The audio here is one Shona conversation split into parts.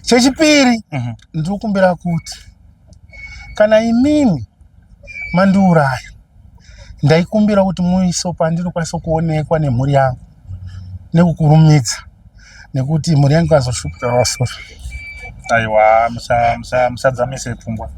Chechipiri ndikukumbira kuti kana imimi mandiuraya ndaikumbira kuti muiso pandinokwanisa kuonekwa nemhuri yangu nekukurumidza nekuti mhuri yangu azoshupira wasoro. Aiwa, musadzamise pfungwa,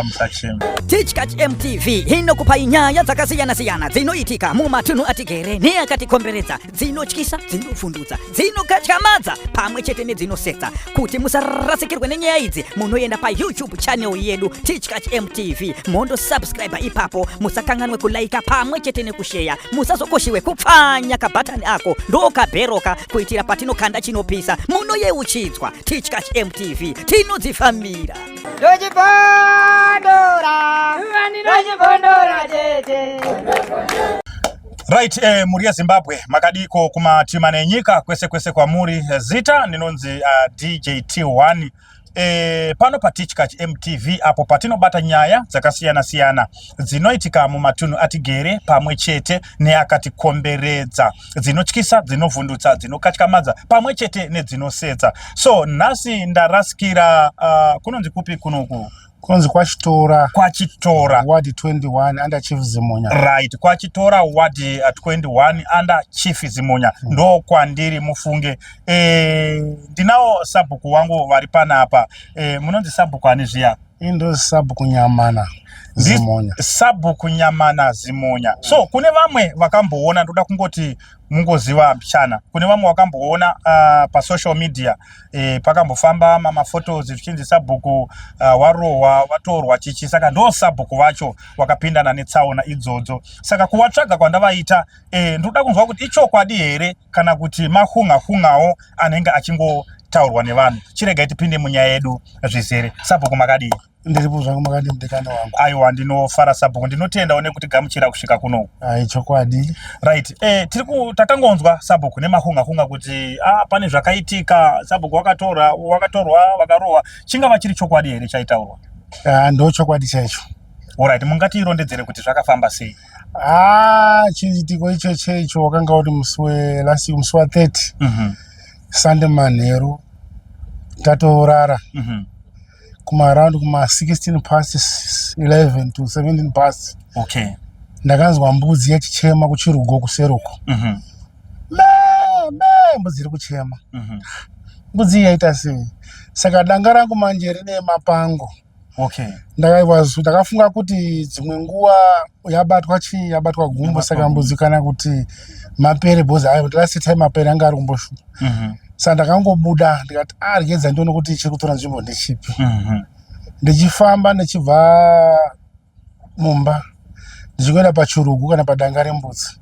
musachema. Tichkach MTV inokupa nyaya dzakasiyana-siyana dzinoitika mumatunhu atigere neakatikomberedza, dzinotyisa, dzinofundutsa, dzinokatyamadza pamwe chete nedzinosetsa. Kuti musarasikirwe nenyaya idzi, munoenda pa YouTube channel yedu Tichkach MTV, mondo subscribe ipapo, musakanganwe kulaika pamwe chete nekushare, musazokoshiwe kupfanya kabhatani ako ndokabheroka kuitira patinokanda chinopisa munoyeuchidzwa. Tichkach MTV tinodzifamira. Right, muri Zimbabwe makadiko kumatima nenyika kwese kwa muri zita ninonzi DJ T1 pano pa Tichkach MTV apo patinobata nyaya dzakasiyana-siyana dzinoitika mumatunhu atigere pamwe chete neakatikomberedza, dzinotyisa, dzinovhundutsa, dzinokatyamadza pamwe chete nedzinosetsa. So nhasi ndarasikira kunonzi kupi kunoku? Kunonzi Kwachitora. Kwachitora Ward 21 under Chief Zimunya. Right, Kwachitora Ward 21 under Chief Zimunya. Ndo kwandiri mufunge. Ndinawo sabhuku wangu vari panapa. Munonzi sabhuku ani zviya? Indo sabhuku Nyamana Zimunya. Sabhuku Nyamana Zimunya. So kune vamwe vakamboona, ndoda kungoti mungoziva mchana, kune vamwe vakamboona pa social media pakambofamba maphotos zvichinzi sabhuku warohwa watorwa chichi, saka ndo sabhuku vacho wakapindana netsaona idzodzo. Saka kuvatsvaga kwandavaita ndoda kunzwa kuti ichokwadi here kana kuti mahunga-hungawo anenge achingotaurwa nevanhu. Chirega tipinde munyaya yedu zvizere. Sabhuku makadii? Ndiripo zvangu makadi mudekani wangu. Aiwa, ndinofara sabhuku, ndinotenda nekuti gamuchira kusvika kuno. Chokwadi. Right, takangonzwa sabhuku nemahunga-hunga kuti pane zvakaitika, sabhuku wakatorwa, wakarohwa. Chingava chiri chokwadi here chaitaurwa? Ndo chokwadi chaicho. Alright, mungatirondedzere kuti zvakafamba sei? Chiitiko icho wakanga uri musi wa 30 Sunday manheru tatorara kumaraundi kuma 16 past 11 to 17 past. Okay. Ndakanzwa mbudzi yachichema kuchirugo kuseruko. Mbudzi iri kuchema. Mbudzi yaita sei? Saka danga rangu manje rine mapango. Okay. Ndakafunga kuti dzimwe nguva yabatwa gumbo, saka mbudzi kana kuti mapere bhozi ayo last time mapere anga ari kumboshuka. Saka ndakangobuda ndikati regedza ndione kuti chiri kutora nzvimbo ndechipi. Ndichifamba ndichibva mumba ndichikwenda pachirugu kana padanga rembudzi.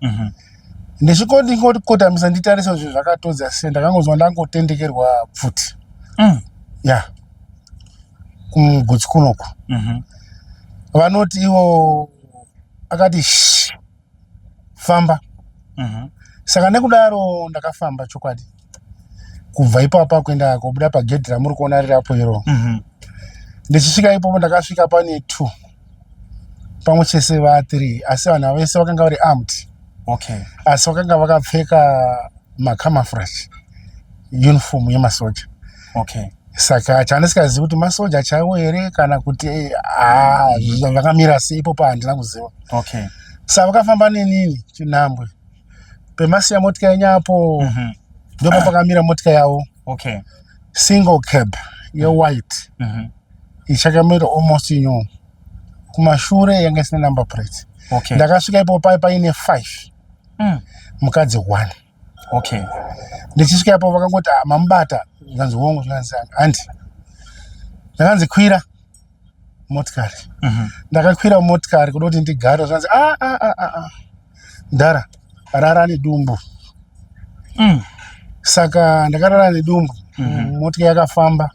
Ndichikotamisa nditarisa zvinhu zvakatodza sei, ndakangonzwa ndangotendekerwa pfuti. Kumugutsi kunoko. Vanoti iwo akati famba. Saka nekudaro ndakafamba chokwadi. Kubva ipapo kuenda kobuda pagedhi ramuri kuona riri apo iro. Ndichisvika ipopo ndakasvika pane 2 pamwe chese va 3, asi vanhu vese vakanga vari armed. Okay. Asi vakanga vakapfeka macamouflage uniform yemasoja. Okay. Saka chandisingazivi kuti masoja chaiwo here kana kuti vakamira sei ipopo handina kuziva. Okay. Saka vakafamba nenini chinhambwe pemasiya motika yenyapo. Ndipo pakamira motika yavo. Okay. Single cab white. Ichakamira almost inyo. Kumashure yanga isina number plate. Okay. Ndakasvika ipopo paine 5. Mukadzi 1. Okay. Ndichisvika ipopo vakangoti mamubata zvanzi hongu zvanzi handi. Ndakanzi kwira motikari. Ndakakwira motikari kuda kuti ndigare zvanzi ndara rara nedumbu. Saka ndakarara nedumbu. Motika yakafamba.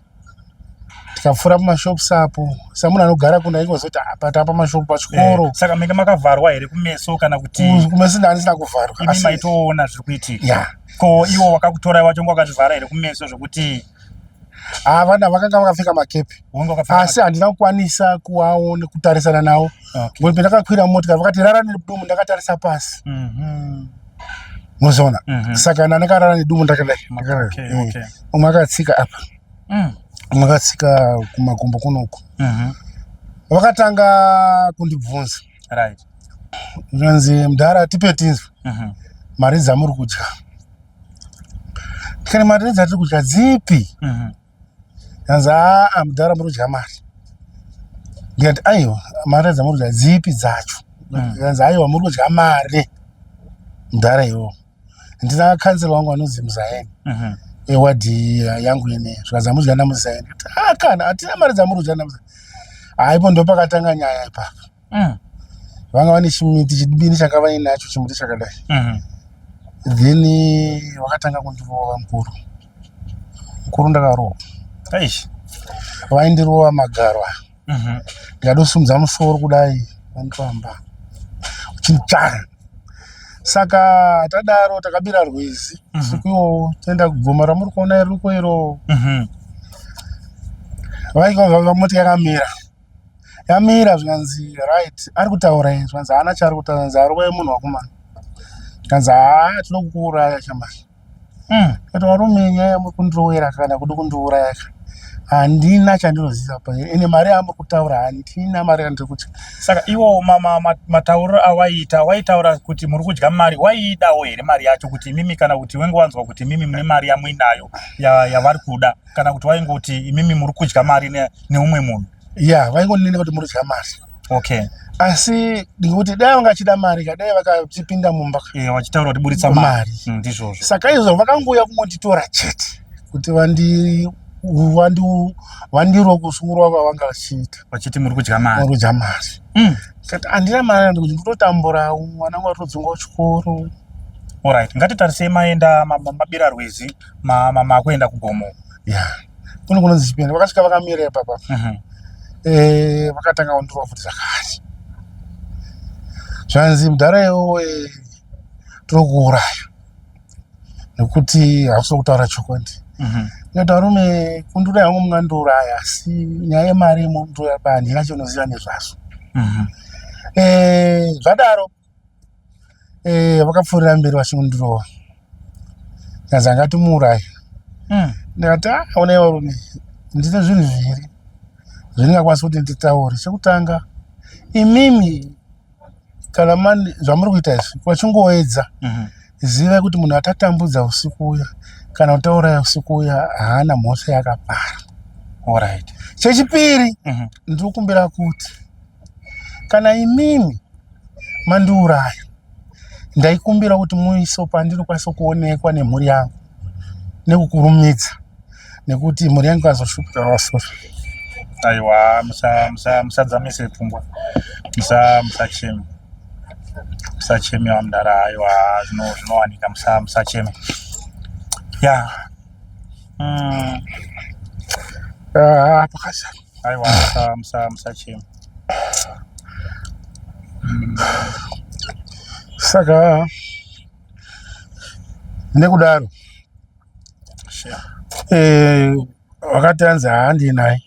Tikapfuura pamashops apo. Samunhu anogara kuna ingozoti patapa mashopu pachikoro. Saka menge makavharwa here kumeso kana kuti? Kumeso ndandisina kuvharwa. Imi maitoona zviri kuitika. Ko iwo wakakutorai wacho wakazvivhara here kumeso zvokuti? Vana vakanga vakapfeka makepi. Asi handina kukwanisa kuvaona kutarisana navo. Ngoti ndakakwira motika vakati rara nedumbu, ndakatarisa pasi. Muzoona. Saka ndanakarara nedumbu ndakadai. Umwe akatsika apa. makatsika kumakumbo kunoku. Vakatanga kundibvunza. Right. Zvanzi mudhara tipe tinzwe. Mari dzamuri kudya. Tikati mari dzatiri kudya dzipi? Zvanzi mudhara muri kudya mari. Ndikati aiwa mari dzamuri kudya dzipi dzacho? Zvanzi aiwa muri kudya mari. Mudhara iwo. Ndina kansela wangu anonzi Muzaeni. Ewadhi yangu ine. Zvanzi muri kudya naMuzaeni. Kana hatina mari dzamuri kudya naMuzaeni. Ipo ndo pakatanga nyaya ipapo. Vanga vane chimiti chidibini chakava inacho chimuti chakadai. Then vakatanga kundirova mukuru. Mukuru ndakarohwa. Vaindirova magaro aya. Ndikadosumudza musoro kudai vandiamba uchinitsvaga. Saka tadaro takabira rwizi. Siku iwowo toenda kugoma ramuri kuona iriko iro. Vaikova moti yakamira. Yamira zvanzi right ari kutaura izvo zvanzi haana chaari kutaura zvanzi ari kuve munhu wakomana zvanzi tino kukuuraya chamai kati varume nyaya muri kundirowera kana kudi kundiuraya handina chandinoziva pa ine mari yamuri kutaura handina mari yandiri kudya. Saka iwo matauriro awaita waitaura kuti muri kudya mari waiidawo here mari yacho kuti imimi kana kuti wenge wanzwa kuti imimi mune mari yamuinayo yavari kuda kana kuti waingoti imimi muri kudya mari neumwe munhu? Ya, vaingonene kuti muri kudya mari. Okay. Asi ndikuti dai vangachida mari kadai vakachipinda mumba. Vachitaura kuti buritsa mari. Ndizvozvo. Saka izvo vakangouya kungonditora chete kuti vandiro kusungurwa kwavanga vachiita. Vachiti muri kudya mari. Muri kudya mari. Kati handina mari ndikuti ndinotambura mwana wangu atodzinga kuchikoro. Alright. Ngatitarisei maenda mabira rwizi makuenda kugomo. Ya. Kunonzi Chipende vakasvika vakamira ipapo. Vakatanga kundirova futi zvakare. Zvanzi mudhara iwowe tinokuuraya nekuti hausi kutaura chokwadi. Ndikati varume kundura hangu mungandiuraya asi nyaya yemari mundiuraya pa handina chinoziva nezvazvo. Zvadaro vakapfuurira mberi vachindirova. Zvanzi angatimuuraya. Ndikati onai varume ndine zvinhu zviviri zvandingakwanisa kuti nditaure. Chekutanga, imimi kana zvamuri kuita izvi vachingoedza zivai kuti munhu atatambudza usiku uya kana kutauraya usiku uya haana mhosva yakapara. Alright. Chechipiri, ndiri kumbira kuti kana imimi mandiuraya ndaikumbira kuti muiso pandinokwanisa kuonekwa nemhuri yangu nekukurumidza nekuti mhuri yangu azoshupika vasoro. Aiwa, musadzamise pfungwa. Musacheme. Musacheme wamudhara. Aiwa, zvinowanika musacheme. Ya. Pakasa. Aiwa, musacheme. Saka nekudaro wakati anzi handinaye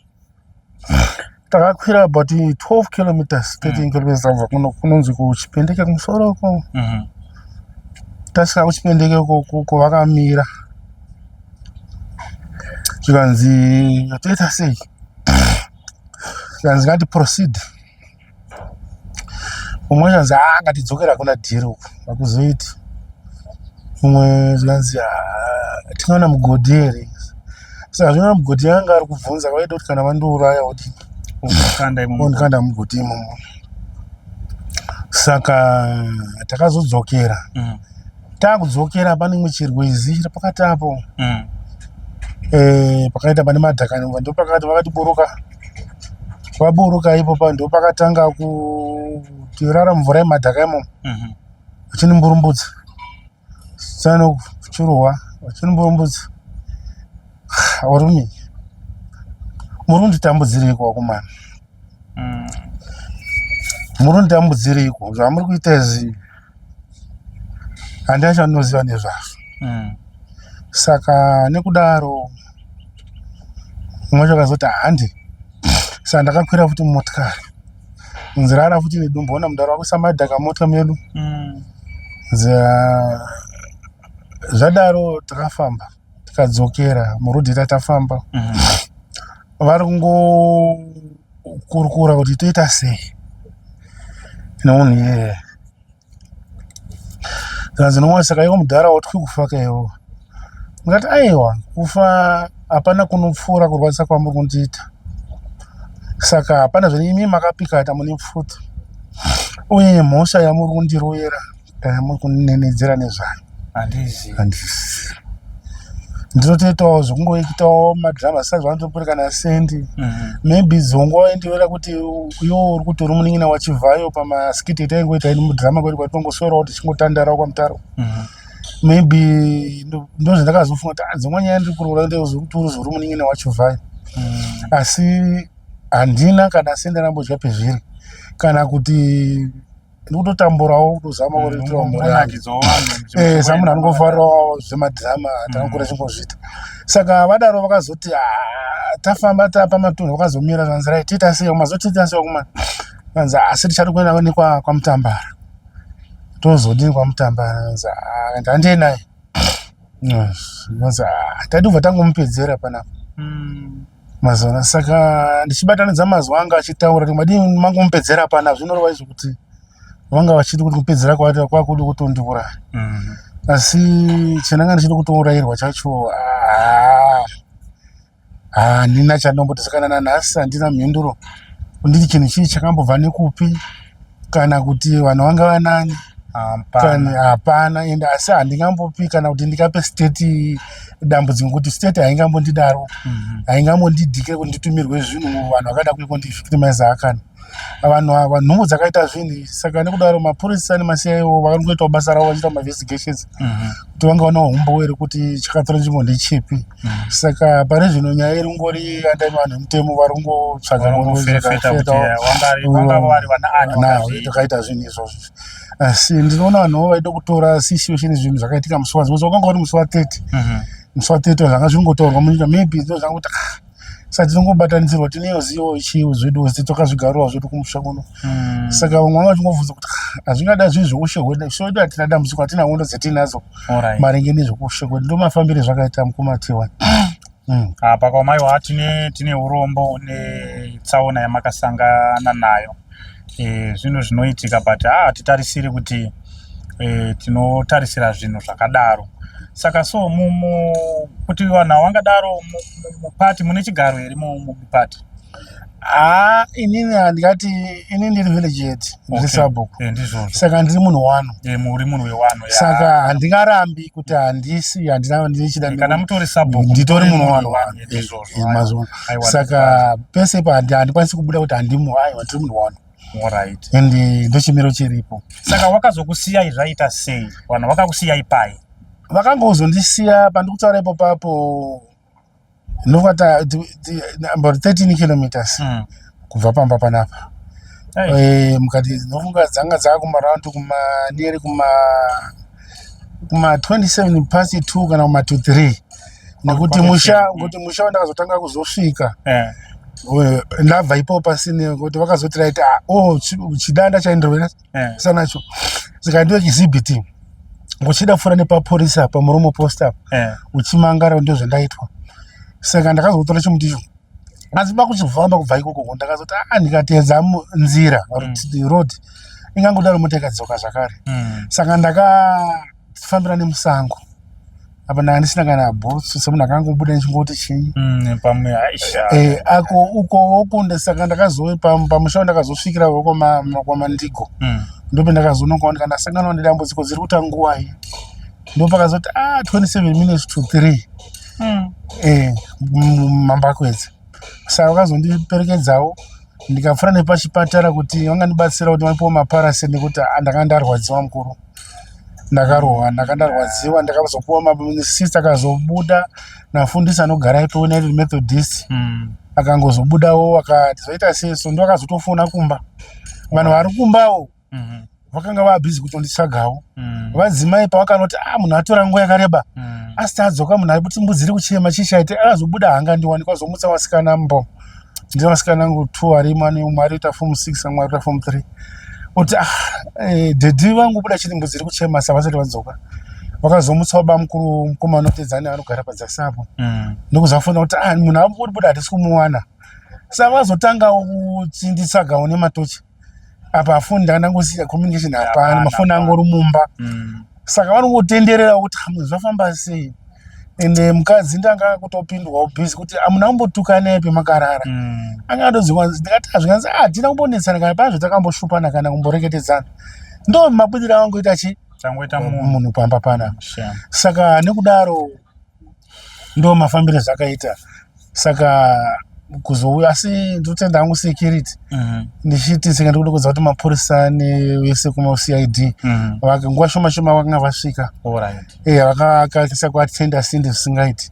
takakwira about 12 kilometers 13 kilometers abva kunonzi kuchipendeke kumusoro uko. Tasvika kuchipendeke uko vakamira zvikanzi toita sei, zvikanzi ngati proceed. Umwe zvanzi ngatidzokera kuna dhiri uko vakuzoiti umwe zvanzi tinoona mugodhi here. Saka zvinoona mugodhi anga ari kubvunza vaida kuti kana vandiuraya kuti ndikanda mugodhi imomo. Saka takazodzokera. Takudzokera pane imwe chirwizi chiri pakati apo. Pakaita pane madhakani ndo pakati vakatiburuka. Vaburuka ipo ndo pakatanga kutirara mvura yemadhaka imomo. Vachinimburumbudza. Sano kuchirohwa vachinimburumbudza. Varume muri kunditambudziriko wakomana. Muri kunditambudziriko zvamuri kuita izvi handina chandinoziva nezvazvo. Saka nekudaro umwe wacho akazoti handi. Saka ndakakwira futi mumotikari nzirara futi nedumbu ona mudhara wakuisa madhaka motika medu. Zvadaro takafamba tikadzokera murodhi tatafamba vari kungokurukura kuti toita sei nemunhu iyeye. Zvinova saka iwo mudhara watwi kufa kaiwo. Ngati aiwa kufa hapana kunopfuura kurwadza kwamuri kundiita. Saka hapana zvenimi makapikata mune pfuta. Uye mhosva yamuri kundiroyera yamuri kunenedzera nezvayo. Handisi. Ndinotoitawo zvekungoitawo madhirama saka zvanotopurikana sendi. Maybe zongo waendewera kuti iwo uri kutori munin'ina wachivhayo pamaskiti etaingoita ini mudhirama kwedu kwatinongoswerawo tichingotandarawo kwamutaro. Maybe ndo zvandakazofunga kuti dzimwe nyaya ndiri kurora ndezvekuti uri munin'ina wachivhayo. Asi handina kana sendi rambodya pezviri kana kuti ndikutotamburawo kutozama kuritirawo mhuri yangu. Samunhu anongofarirawo zvemadhirama atakakura chingozvita. Saka vadaro vakazoti tafamba tapamatunhu vakazomira zvanzi rai tiita sei mazotiita sei kuma vanzi asi tichari kuenda nekwa kwamutambara tozodini kwamutambara vanzi handei naye vanzi tadi kubva tangomupedzera panapa mazona. Saka ndichibatanidza mazwi anga achitaura kuti madii mangomupedzera panapa zvinoreva izvo kuti vanga vachiti kuti kupedzera kwakudi kutondiuraya. Asi chandanga ndichida kutourayirwa chacho handina chandombotisikana nanhasi. Handina mhinduro kunditi chinhu chii chakambobva nekupi kana kuti vanhu vanga vanani kana hapana. Ende asi handingambopi kana kuti ndikape state dambudziko kuti state haingambondidaro haingambondidhikira kuti nditumirwe zvinhu vanhu vakada kundivictimize akana vanhu ava nhumbu dzakaita zvinhu. Saka nekudaro mapurisa nemasiyaiwo vakangoitawo basa ravo vachiita ma-investigations kuti vangaona umboweri kuti chakatora nzvimbo ndechipi. Saka pane zvino nyaya iri ngori andai vanhu vemutemo vari kungotsvaga zvinhu izvozvo. Asi ndinoona vanhuvo vaida kutora situation zvinhu zvakaitika musi wazi wakanga uri musi wa30 musi wa30 zvanga zvingotaurwa munyika. Maybe ndo zvanga kuti sati tingobatanidzirwa tineyo zivo chiwo zvedu titoka zvigaruwa zvedu kumusha kuno. Saka vamwe vanga vachingovhunza kuti hazvingada zvinhu zvoushe hwedu sodu hatina dambudziko hatina hondo dzetinadzo maringe nezvokushe hwedu. Ndo mafambiro zvakaita mukumatiwa. Pakamaiwa tine urombo netsaona yamakasangana nayo zvinhu zvinoitika but hatitarisiri kuti tinotarisira zvinhu zvakadaro. Saka so kuti vanhu vangadaro mupati mune chigaro here mupati? Inini handikati inini ndiri village head ndiri sabhuku. Saka ndiri munhu wano. Muri munhu wewano. Saka handingarambi kuti handisi handina ndichida kana mutori sabhuku nditori munhu wano mazona. Saka pese pa handikwanisi kubuda kuti handimo aiwa ndiri munhu wano. Alright. Ende ndo chimiro chiripo. Saka wakazokusiyai zvaita sei? Vanhu vakakusiyai pai? Vakangozondisiya pandikutaura ipo papo ndinofata about 13 kilometers kubva pamba panapa. Mukati ndinofunga dzanga dzakumaraundi nearly kuma 27 past 2 kana kuma 3 nekuti musha wandakazotanga kuzosvika ndabva ipo pasine kuti vakazoti raita chidanda chaindirwera sanacho. Saka ndiyo chizibhiti uchida kufura nepapurisa pamuromo posta uchimangara ndo zvandaitwa. Saka ndakazotora chimuti asi pakuchifamba kubva ikoko ndakazoti ndikatedza nzira road ingangodaro mota ikadzoka zvakare. Saka ndakafambira nemusango apa ndandisina kana bhutsu semunhu akangobuda nechingoti chii pamwe ako uko wokunde. Saka ndakazowe pamusha ndakazosvikira kwamandigo ndope ndakazononga ndikandasangana nedambudziko dziri kuita nguwai ndopakazoti 27 minutes to 3 mambakwedza. Saka vakazondiperekedzawo ndikafura nepachipatara kuti vangandibatsira kuti vaipiwo maparasi nekuti ndakandarwadziwa mukuru. Ndakandarwadziwa ndakazopuwa masista akazobuda nafundisi anogara ipo United Methodist akangozobudawo akati zvaita seso ndo akazotofona kumba. Vanhu vari kumbawo vakanga vabhizi kutonditsvagawo. Vadzimai pavakanoti munhu atora nguva yakareba asi adzoka munhu ari kuti mbudzi iri kuchema chishaite akazobuda hanga ndiwani kwazomutsa vasikana mbo ndina vasikana angu 2 arimo umwe arikuita form 6 amwe arikuita form 3 kuti dhedhi vangu buda chiti mbudzi iri kuchema sa vasati vadzoka vakazomutsawo bamukuru mukomana unotedzani anogara padzasi apo ndokuzafunda kuti munhu abuda hatisi kumuwana saka vazotangawo kutsindisagawo nematochi apa afundi anangosiya communication hapana mafoni angori mumba saka vanongotenderera kuti munhu zvafamba sei ende mukadzi ndanga kutopindwa ubhizi kuti amuna kumbotukana pemakarara angadoziwa ndikati azvikanzi hatina kumbonetsana kana pazvo takamboshupana kana kumboreketedzana ndo mabudiro avangoita munhu pamba pana saka nekudaro ndo mafambiro zvakaita saka kuzouya asi ndotenda hangu security ndichiti saka ndikuda kuudza kuti mapurisa nevese kuma-CID nguva shoma shoma vakanga vasvika vakakasa kuatenda sinde zvisingaiti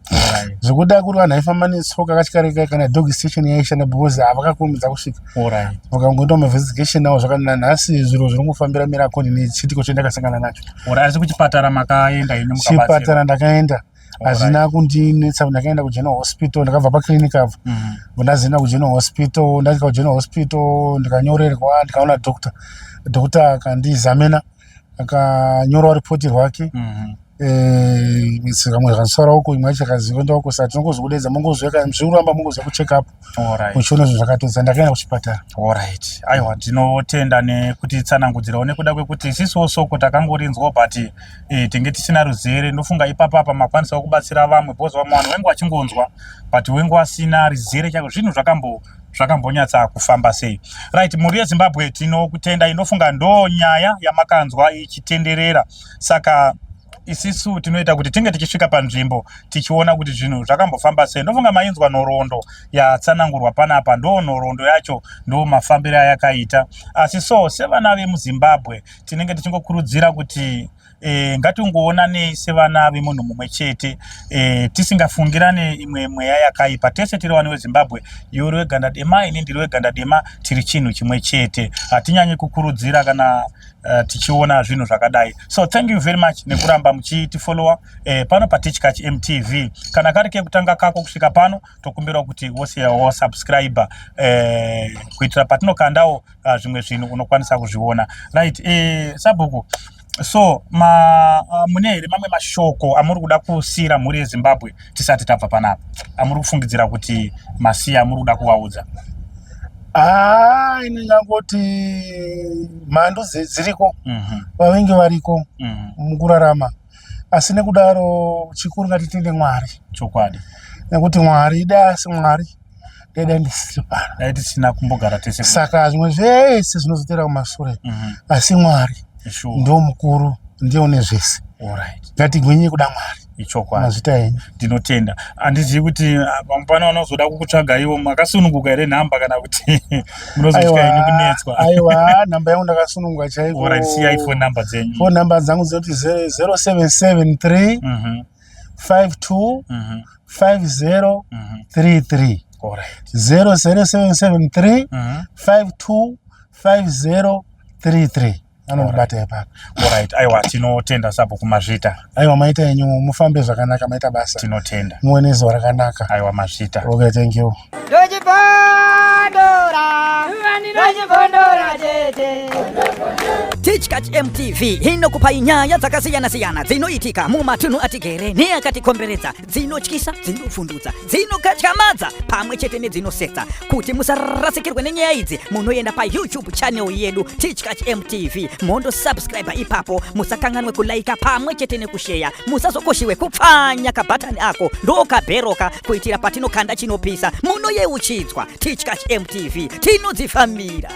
zvekuda kuti vanhu aifamba netsoka kachikarekai kana dog station yaishanda because havakakurumidza kusvika vakangoita mainvestigation avo zvakananhasi zviro zvinongofambira mirakoni nechitiko chandakasangana nacho. Asi kuchipatara makaenda ino mukabatsirwa? Chipatara ndakaenda hazvina kundinetsa. Ndakaenda kuGeneral Hospital, ndakabva paClinic apo ndazoenda kuGeneral Hospital. Ndasvika kuGeneral Hospital ndikanyorerwa, ndikaona dokta akandizamena akanyorawo ripoti rwake kamwe zvakanzwara uko imwe yacho akaziva uko saka tinongozokudedza mongozveka zvikuramba mongoziva kucheck up uchiona zvinhu zvakatodza. Ndakaenda kuchipatara. Alright. Aiwa tinotenda nekuti tsanangudzirawo nekuda kwekuti isisowo soko takangorinzwa but tinge tisina ruzere. Ndofunga ipapa makwanisawo kubatsira vamwe because vamwe vanhu wengu vachingonzwa but wengu vasina rizere chako zvinhu zvakambonyatsa kufamba sei. Right, muri yeZimbabwe tinokutenda. Inofunga ndo nyaya yamakanzwa ichitenderera saka isisu tinoita kuti tinge tichisvika panzvimbo tichiona kuti zvinhu zvakambofamba sei. Ndofunga mainzwa nhoroondo yatsanangurwa panapa ndo nhoroondo yacho ndo mafambiro ayakaita. Asi so sevana vemuZimbabwe tinenge tichingokurudzira kuti ngatingoonane sevana vemunhu mumwe chete tisingafungirane imwe mweya yakaipa. Tese tiri vanhu veZimbabwe, iwe uri weGanda Dema ini ndiri weGanda Dema, tiri chinhu chimwe chete. Hatinyanyi kukurudzira kana tichiona zvinhu zvakadai. So thank you very much nekuramba muchitifollowa pano paTeachCatch MTV. Kana kari kekutanga kako kusvika pano tokumbira kuti wose wa subscriber kuitira patinokandawo zvimwe zvinhu unokwanisa kuzviona. Right, Sabhuku, so mune here mamwe mashoko amuri kuda kusiyira mhuri yeZimbabwe tisati tabva panapa, amuri kufungidzira kuti masiya amuri kuda kuvaudza? Ndingangoti mhando dziriko, vavengi variko mukurarama, asi nekudaro chikuru ngatitende Mwari. Chokwadi, nekuti Mwari dasi Mwari dai ndisiri pano, dai tisina kumbogara tese. Saka zvimwe zvese zvinozotera kumashure, asi Mwari ndo mukuru, ndiye une zvese. Ngatigwinye kuda Mwari. Ichokwadi, mazita enyu ndinotenda. Handizivi kuti pano vanozoda kukutsvaga ivo makasununguka here nhamba kana kuti munozosvika henyu kunetswa? Aiwa, nhamba yangu ndakasununguka chaiko. Alright, siyai phone number dzenyu. Phone number dzangu dzinoti 0773 52 5033. 0773 52 5033. Anondibata ipapa. Alright, aiwa tinotenda Sabhuku mazvita. Aiwa maita enyu mufambe zvakanaka, maita basa. Tinotenda. Muwe nezuva rakanaka. Aiwa mazvita. Okay, thank you. TeachCatch MTV inokupai nyaya dzakasiyana-siyana dzinoitika mumatunhu atigere neakatikomberedza, dzinotyisa, dzinofundutsa, dzinokatyamadza pamwe chete nedzinosetsa. Kuti musarasikirwe nenyaya idzi munoenda paYouTube channel yedu TeachCatch MTV mondo subscribe ipapo, musakanganwe kulaika pamwe chete nekusheya, musazokoshiwe kupfanya kabhatani ako ndokabheroka kuitira patinokanda chinopisa munoyeuchidzwa. TeachCatch MTV tinodzifamira.